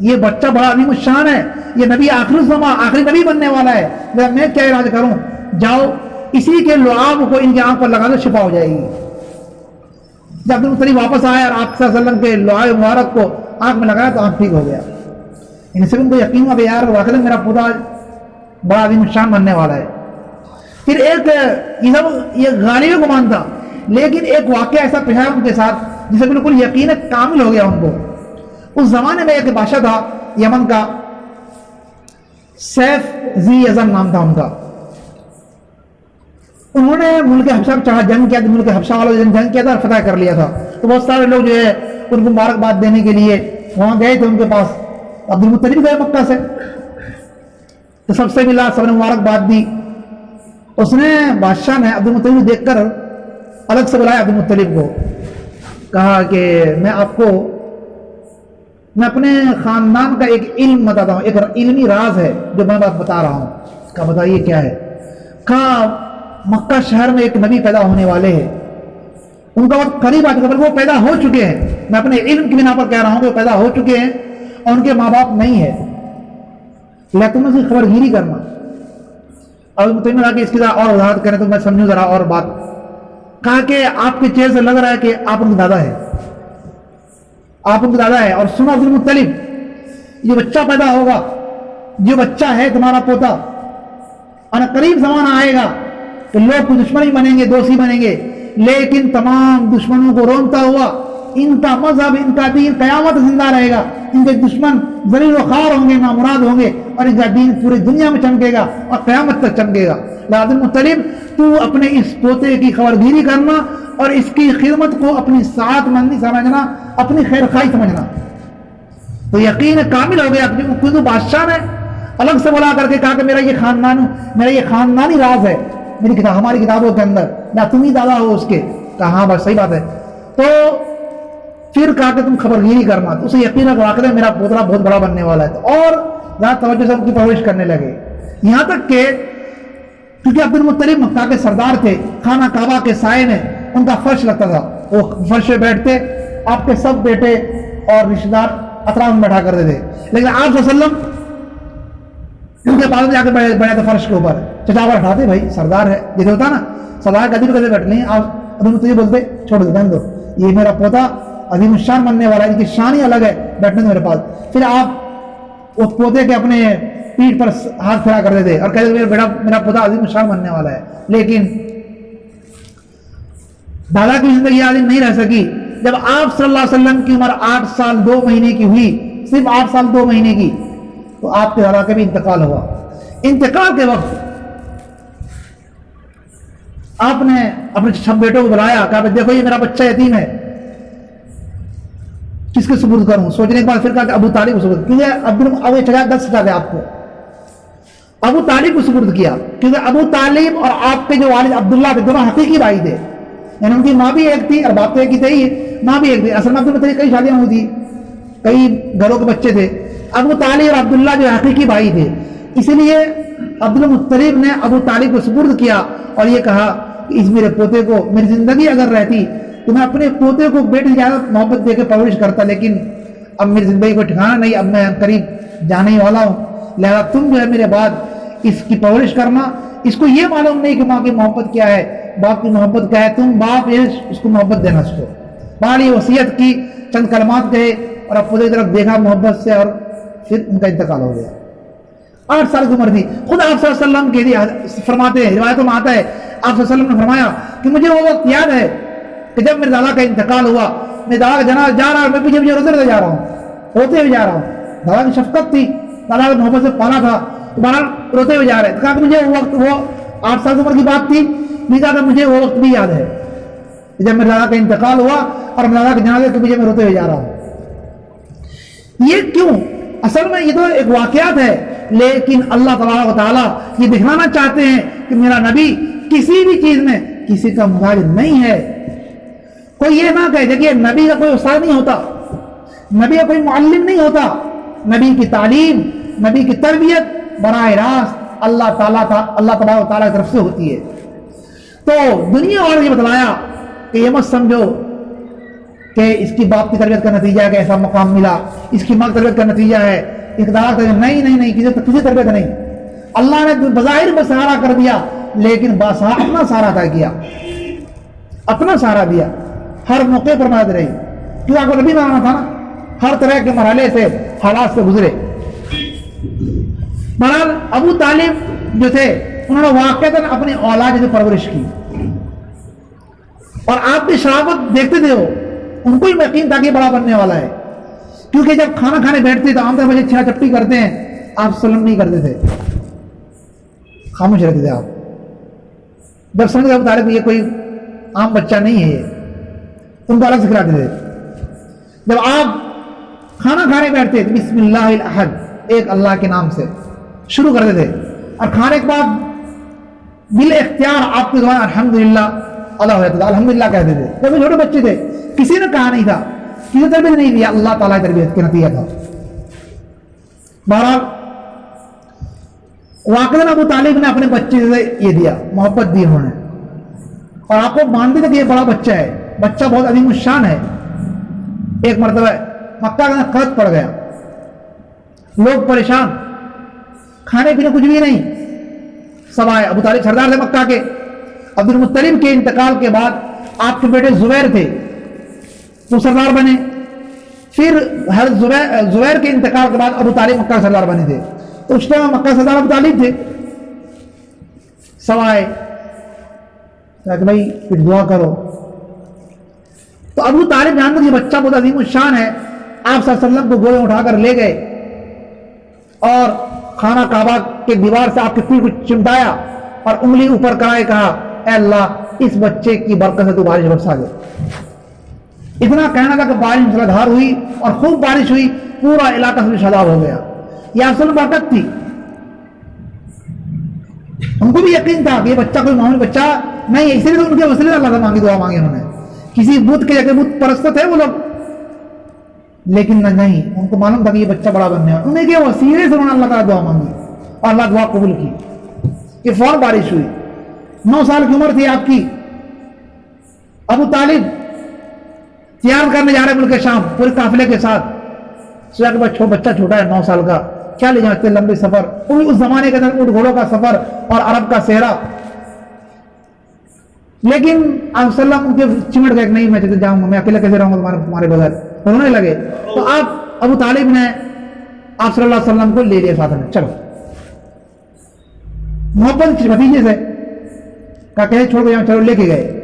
یہ بچہ بڑا عظیم الشان ہے، یہ نبی آخر الزماں آخری نبی بننے والا ہے، میں کیا علاج کروں؟ جاؤ اسی کے لعاب کو ان کی آنکھ پر لگا دو، شفا ہو جائے گی. جب عبد المطلب واپس آیا اور آپ صلی اللہ علیہ وسلم کے لعاب مبارک کو آنکھ میں لگایا تو آنکھ ٹھیک ہو گیا. ان سے ان کو یقین ہوا کہ یار واقعی میرا پوتا بڑا عظیم الشان بننے والا ہے. پھر ایک یہ غالب گمان تھا، لیکن ایک واقعہ ایسا پیش آیا ان کے ساتھ جسے بالکل یقین کامل ہو گیا ان کو. اس زمانے میں ایک بادشاہ تھا یمن کا، سیف ذی یزن نام تھا ان کا. انہوں نے ملک حبشہ چڑھا جنگ کیا، ملک حبشہ والوں نے جنگ کیا تھا اور فتح کر لیا تھا. تو بہت سارے لوگ جو ہے ان کو مبارکباد دینے کے لیے وہاں گئے تھے ان کے پاس. عبد المطلب گئے مکہ سے تو سب سے ملا، سب نے مبارکباد دی. اس نے بادشاہ نے عبد المطلب دیکھ کر الگ سے بلایا عبد المطلب کو، کہا کہ میں اپنے خاندان کا ایک علم بتاتا ہوں، ایک علمی راز ہے جو میں بتا رہا ہوں. کہا بتائیے کیا ہے؟ کہا مکہ شہر میں ایک نبی پیدا ہونے والے ہیں، ان کا وقت قریب آ چکا، بلکہ وہ پیدا ہو چکے ہیں. میں اپنے علم کی بنا پر کہہ رہا ہوں کہ وہ پیدا ہو چکے ہیں اور ان کے ماں باپ نہیں ہے، لیکن تم نے خبر گیری کرنا. اور تمہیں لگا کہ اس کی ذرا اور وضاحت کریں تو میں سمجھوں ذرا اور بات. کہا کہ آپ کے چہرے سے لگ رہا ہے کہ آپ ان کے دادا ہے، آپ ان کے دادا ہے. اور سنا عبد المطلب یہ بچہ پیدا ہوگا، جو بچہ ہے تمہارا پوتا، اور قریب زمانہ آئے گا تو لوگ کو دشمنی بنیں گے، دوستی بنیں گے، لیکن تمام دشمنوں کو رونتا ہوا ان کا مذہب، ان کا دین قیامت زندہ رہے گا. ان کے دشمن ذلیل و خوار ہوں گے، نامراد ہوں گے، اور ان کا دین پوری دنیا میں چمکے گا اور قیامت تک چمکے گا. عبد المطلب تو اپنے اس پوتے کی خبر گیری کرنا اور اس کی خدمت کو اپنی سعادت مندی سمجھنا، اپنی خیر خواہی سمجھنا. تو یقین کامل ہو گیا. کیونکہ بادشاہ نے الگ سے بلا کر کے کہا کہ میرا یہ خاندانی راز ہے میری کتاب، ہماری کتابوں کے اندر، نہ تم ہی دادا ہو اس کے. کہا ہاں بس صحیح بات ہے. تو پھر کہا کہ تم خبر گیری کرنا. تو اسے یقین واقعہ میرا پوترا بہت بڑا بننے والا ہے. اور زیادہ توجہ سے ان کی پرورش کرنے لگے، یہاں تک کہ کیونکہ عبد المطلب مکہ کے سردار تھے، خانہ کعبہ کے سائے میں ان کا فرش لگتا تھا، وہ فرش پہ بیٹھتے، آپ کے سب بیٹے اور رشتے دار اطراف میں بیٹھا کرتے تھے. لیکن آپ صلی اللہ علیہ وسلم ان کے پاس جا کے بیٹھے تھے فرش کے اوپر، چٹاور اٹھاتے، بھائی سردار ہے، جیسے ہوتا نا سردار گدی پہ کیسے بیٹھنے ہیں. آپ عبد المطلب بولتے چھوڑ دو، رہنے دو، یہ میرا پوتا عظیم الشان بننے والا ہے، ان کی شان ہی الگ ہے، بیٹھنے دو میرے پاس. پھر آپ اس پوتے کے اپنے پیٹھ پر ہاتھ پھیرا کرتے تھے اور کہتے تھے میرا پوتا عظیم الشان بننے والا ہے. لیکن دادا کی زندگی عظیم نہیں رہ سکی. جب آپ صلی اللہ علیہ وسلم کی عمر 8 سال 2 مہینے کی ہوئی، صرف 8 سال 2 مہینے کی، تو آپ کے دادا کا بھی انتقال ہوا. انتقال کے وقت آپ نے اپنے سب بیٹوں کو بلایا، کہا دیکھو یہ میرا بچہ یتیم ہے، کس کے سپرد کروں؟ سوچنے کے بعد پھر کہا کہ ابو طالب کو سپرد، کیونکہ ابو چلا 10 سٹا دے آپ کو، ابو طالب کو سپرد کیا، کیونکہ ابو طالب اور آپ کے جو والد عبداللہ تھے دونوں حقیقی بھائی تھے، یعنی ان کی ماں بھی ایک تھی اور باپ تو ایک ہی تھے، ماں بھی ایک تھی، اصل میں عبد المطلب کئی شادیاں ہوئی تھی، کئی گھروں کے بچے تھے، ابو طالب اور عبداللہ جو حقیقی بھائی تھے، اسی لیے عبد المطلب نے ابو طالب کو سپرد کیا اور یہ کہا کہ اس میرے پوتے کو، میری زندگی اگر رہتی تو میں اپنے پوتے کو بیٹے زیادہ محبت دے کے پرورش کرتا، لیکن اب میری زندگی کو ٹھکانا نہیں، اب میں قریب جانے ہی والا ہوں، لہذا تم جو ہے میرے بعد اس کی پرورش کرنا، اس کو یہ معلوم نہیں کہ ماں کی محبت کیا ہے، باپ کی محبت کیا ہے، تم باپ اس کو محبت دینا اس کو، بڑی وصیت کی، چند کلمات کہے اور اب پوتے کی طرف دیکھا محبت سے اور پھر ان کا انتقال ہو گیا۔ 8 سال کی عمر تھی، خود آپ صلی اللہ علیہ وسلم کے لیے فرماتے ہیں، روایتوں میں آتا ہے آپ صلی اللہ علیہ وسلم نے فرمایا کہ مجھے وہ وقت یاد ہے کہ جب میرے دادا کا انتقال ہوا، میرے دادا کا جنازہ جا رہا ہے، میں پیچھے روتے جا رہا ہوں، روتے ہوئے جا رہا ہوں، دادا کی شفقت تھی، دادا کی محبت سے پالا تھا، بہرحال روتے ہوئے جا رہے ہیں، کہا کہ مجھے وہ وقت، وہ 8 سال کی عمر کی بات تھی، نہیں کہا کہ مجھے وہ وقت بھی یاد ہے جب میرے دادا کا انتقال ہوا اور میرے دادا کے جنازے کے پیچھے میں روتے ہوئے جا رہا ہوں۔ یہ کیوں؟ اصل میں یہ تو ایک واقعات ہے، لیکن اللہ تبارک و تعالیٰ یہ دکھانا چاہتے ہیں کہ میرا نبی کسی بھی چیز میں کسی کا محتاج نہیں ہے۔ کوئی یہ نہ کہے کہ نبی کا کوئی استاد نہیں ہوتا، نبی کا کوئی معلم نہیں ہوتا، نبی کی تعلیم، نبی کی تربیت براہ راست اللہ تبارک و تعالیٰ کی طرف سے ہوتی ہے۔ تو دنیا والوں نے یہ بتلایا کہ یہ مت سمجھو کہ اس کی باپ کی تربیت کا نتیجہ ہے کہ ایسا مقام ملا، اس کی ماں کی تربیت کا نتیجہ ہے اقتدار کا، نہیں، کسی تربیت نہیں، اللہ نے بظاہر میں سہارا کر دیا لیکن باسہارا اپنا سہارا طے کیا، اپنا سہارا دیا، ہر موقع پر مدد رہی، کیوں آپ کو نبی بنانا تھا نا، ہر طرح کے مرحلے سے حالات سے گزرے۔ بہرحال ابو طالب جو تھے انہوں نے واقعتاً اپنی اولاد کی پرورش کی، اور آپ کی شرافت دیکھتے تھے، ان کو ہی یقین تھا کہ بڑا بننے والا ہے، کیونکہ جب کھانا کھانے بیٹھتے تو عام طور پر چھیڑا چپٹی کرتے ہیں، آپ سلم نہیں کرتے تھے، خاموش رہتے تھے۔ آپ جب سمجھتے ابو طالب یہ کوئی عام بچہ نہیں ہے، یہ ان کو الگ سکھلاتے تھے۔ جب آپ کھانا کھانے بیٹھتے تو بسم اللہ الاحد، ایک اللہ کے نام سے شروع کرتے تھے، اور کھانے کے بعد بال اختیار آپ کی زبان الحمدللہ اللہ ہو جاتا تھا، الحمدللہ کہتے تھے۔ جب وہ چھوٹے بچے تھے کسی نے کہا نہیں تھا، کسی نے تربیت نہیں دیا، اللہ تعالیٰ کی تربیت کے نتیجہ تھا۔ بہرحال واقعاً ابو طالب نے اپنے بچے سے یہ دیا، محبت دی انہوں نے، اور آپ کو مانتے تھے کہ یہ بڑا بچہ ہے، بچہ بہت عظیم الشان ہے۔ ایک مرتبہ مکہ کے اندر قحط پڑ گیا، لوگ پریشان، کھانے پینے کچھ بھی نہیں، سب آئے۔ ابو طالب سردار تھے مکہ کے، عبد المطلب کے انتقال کے بعد آپ کے بیٹے زبیر تھے، وہ سردار بنے، پھر حضرت زبیر کے انتقال کے بعد ابو طالب مکہ سردار بنے تھے، تو اس ٹائم مکہ سردار ابو طالب تھے۔ سب آئے کہ بھائی پھر دعا کرو، تو ابو طالب جانتے کہ بچہ بہت عظیم الشان ہے، آپ صلی اللہ علیہ وسلم کو گودے اٹھا کر لے گئے اور خانہ کعبہ کے دیوار سے آپ کے پیر کو چمٹایا اور انگلی اوپر کرائے، کہا اے اللہ اس بچے کی برکت سے تو بارش برسا دے۔ اتنا کہنا تھا کہ بارش مسلادھار ہوئی اور خوب بارش ہوئی، پورا علاقہ سے شاداب ہو گیا۔ یہ اصل برکت تھی، ان کو بھی یقین تھا کہ یہ بچہ کوئی معمولی بچہ نہیں ہے، اسی لیے ان کے وسیلے اللہ سے مانگی، دعا مانگی انہوں نے، کسی بت کے جگہ بت پرست تھے وہ لوگ، لیکن نہیں، ان کو معلوم تھا کہ یہ بچہ بڑا بننے والا، انہیں کیا وسیلے سے انہوں نے اللہ تعالیٰ دعا مانگی اور اللہ دعا قبول کی کہ فوراً بارش ہوئی۔ 9 سال کی عمر تھی آپ کی، ابو طالب تیار کرنے جا رہے ملک شام پورے قافلے کے ساتھ، سوچا کہ بچہ چھوٹا ہے 9 سال کا، کیا لے جائیں اتنے لمبے سفر، اس زمانے کے اندر اونٹ گھوڑوں کا سفر اور عرب کا صحرا، لیکن آپ صلی اللہ علیہ وسلم ان کے چمٹ گئے کہ نہیں میں جاؤں گا، میں اکیلے کیسے رہوں گا تمہارے بغیر، رونے لگے۔ تو آپ ابو طالب نے آپ صلی اللہ علیہ وسلم کو لے لیا ساتھ میں، چلو محبت بھتیجے سے کہا کہ چھوڑ کے جاؤں، چلو لے کے گئے۔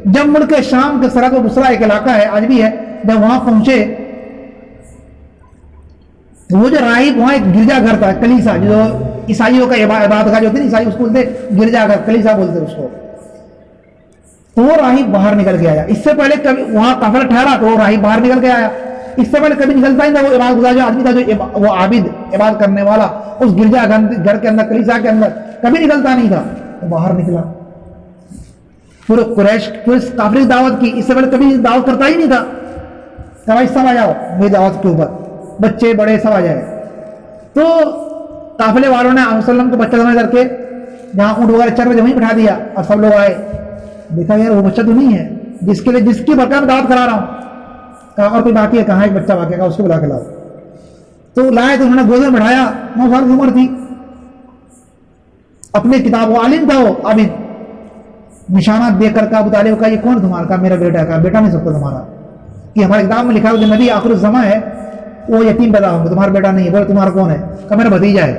جب ملک شام کے سرحد و بصرہ ایک علاقہ ہے آج بھی ہے، جب وہاں پہنچے وہ جو راہب، وہاں ایک گرجا گھر تھا، کلیسا، جو عیسائیوں کا عبادت گاہ جو ہوتی ہے، عیسائی اسکول تھے، گرجا گھر کلیسا بولتے اس کو۔ تو وہ راہی باہر نکل کے آیا. اس سے پہلے کبھی وہاں قافلہ ٹھہرا تو وہ راہی باہر نکل کے آیا. اس سے پہلے کبھی نکلتا ہی تھا. وہ عبادت گزار جو آدمی تھا, جو وہ عابد عبادت کرنے والا, اس گرجا گھر کے اندر, کلیسا کے اندر کبھی نکلتا نہیں تھا, وہ باہر نکلا. پورے قریش پورے قافلے کی دعوت کی. اس سے پہلے کبھی دعوت کرتا ہی نہیں تھا کہ بھائی سب آ جاؤ میری دعوت کے اوپر, بچے بڑے سب آ جائے. تو قافلے والوں نے آپ وسلم کو بچہ جمع کر کے جہاں اونٹ وغیرہ چل رہے وہیں بٹھا دیا, اور سب لوگ آئے. دیکھا یار وہ بچہ تو نہیں ہے جس کے لیے جس کی برکت میں دعوت کرا رہا ہوں. کہا اور کوئی باقی ہے, کہاں ایک بچہ باقی ہے, اس کو بلا کے لاؤ. تو لائے تو انہوں نے گودے میں بٹھایا. 9 سال کی عمر تھی, اپنے کتاب و عالم تھا وہ عابد. نشانات دیکھ کر کہا ابو طالب کا یہ کون تمہارا؟ کہا میرا بیٹا. کہا بیٹا نہیں سکتا تمہارا, کہ ہمارے کتاب میں لکھا ہے کہ نبی آخر الزمان ہے وہ یتیم پیدا ہوں گے, تمہارا بیٹا نہیں ہے. بولے تمہارا کون ہے؟ کہا میرا بھتیجا ہے.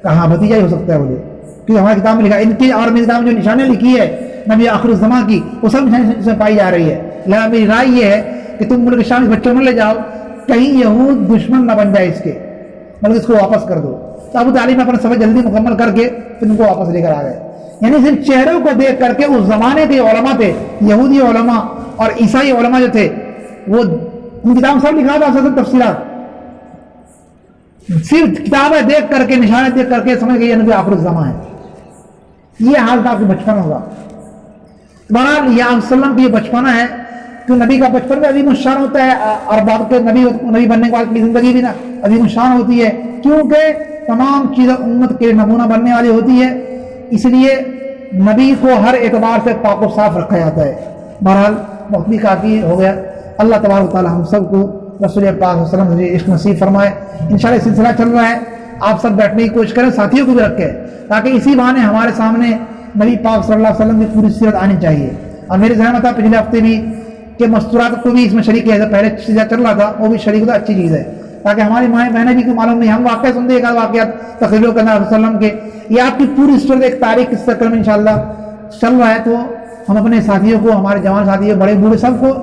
کہا ہاں بھتیجا ہی ہو سکتا ہے بولے, کیونکہ ہماری کتاب میں لکھا ہے. ان کی اور میری کتاب میں جو نشانیاں لکھی ہے نبی آخر الزمان کی, وہ سب نشانی اس میں پائی جا رہی ہے. لہٰذا میری رائے یہ ہے کہ تم ملک شام اس بچوں میں لے جاؤ, کہیں یہود دشمن نہ بن جائے اس کے, بلکہ اس کو واپس کر دو. تو ابو طالب نے اپنا سفر جلدی مکمل کر کے پھر ان کو واپس لے کر آ گئے. یعنی صرف چہروں کو دیکھ کر کے اس زمانے کے علماء تھے, یہودی علماء اور عیسائی علماء جو تھے, وہ ان کتاب سب لکھا تھا اصل تفصیلات. صرف کتابیں دیکھ کر کے, نشانے دیکھ کر کے سمجھ گئے نبی آخر الزمان ہے. یہ حال تھا کہ بچپن ہوگا. بہرحال یہ آپ وسلم کی یہ بچپنا ہے کہ نبی کا بچپن میں عظیم الشان ہوتا ہے, اور بعد کے نبی بننے کے بعد کی زندگی بھی نا عظیم الشان ہوتی ہے, کیونکہ تمام چیزیں امت کے نمونہ بننے والی ہوتی ہے. اس لیے نبی کو ہر اعتبار سے پاک و صاف رکھا جاتا ہے. بہرحال وقت بھی کافی ہو گیا. اللہ تبارک و تعالیٰ ہم سب کو رسول پاک صلی اللہ علیہ وسلم سے عشق نصیب فرمائے. انشاءاللہ سلسلہ چل رہا ہے, آپ سب بیٹھنے کی کوشش کریں, ساتھیوں کو بھی رکھیں, تاکہ اسی بہانے ہمارے سامنے نبی پاک صلی اللہ علیہ وسلم کی پوری سیرت آنی چاہیے. اور میرے ذہن میں تھا پچھلے ہفتے بھی کہ مستورات کو بھی اس میں شریک کیا جائے. پہلے چیزیں چل رہا تھا وہ بھی شریک ہوتا, اچھی چیز ہے, تاکہ ہماری مائیں بہنیں بھی معلوم نہیں. ہم واقعہ سنتے ایک واقعات تقریروں کے اندر وسلم کے, یہ آپ کی پوری سیرت ایک تاریخ اس سرکل میں انشاءاللہ چل رہا ہے. تو ہم اپنے ساتھیوں کو, ہمارے جوان ساتھیوں, بڑے بوڑھے سب کو